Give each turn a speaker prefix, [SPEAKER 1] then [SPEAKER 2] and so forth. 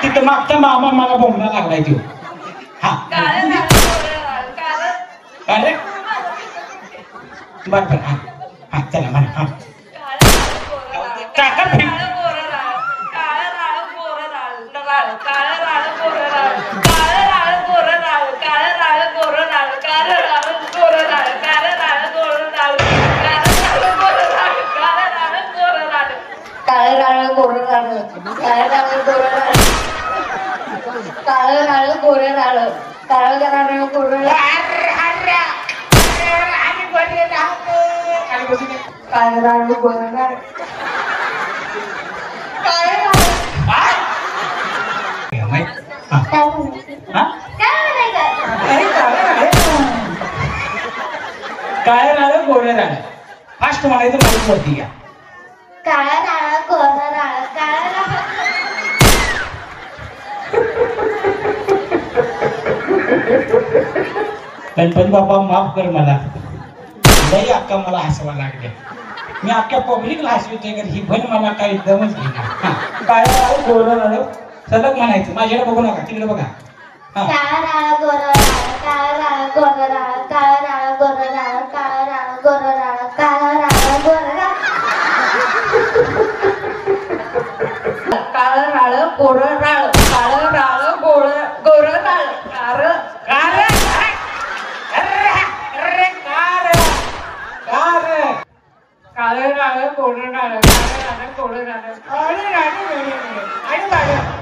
[SPEAKER 1] तिथं मागचा मामा मला बोंबला लागलाय तो. हा अरे बर बर हा हा चला म्हणा हा काका काय राहिलं गोरे राहिलं फास्ट म्हणायचं माहिती वरती घ्या.
[SPEAKER 2] काळा राळा गोरा राळा काळा
[SPEAKER 1] गणपती बाबा माफ कर मला लई अक्का मला हसवा लागले. मी अख्ख्या पब्लिकला हसवतोय का ही पण मला काही दमच घेणार. काय राहिलं गोरं राहिलं सलग म्हणायचं माझ्याकडे बघू नका तिकडे बघा.
[SPEAKER 2] काळा राळा गोरा राळा काळा राळा गोरा राळा काळा राळा गोरा राळा काळा राळा गोरा राळा काळा राळा गोरा राळा काळा राळा गोरा राळा काळा राळा गोरा गोरा राळा कार
[SPEAKER 1] कार अरे कार कार
[SPEAKER 2] काळा राळा गोरा राळा काळा राळा गोरा राळा
[SPEAKER 1] आणि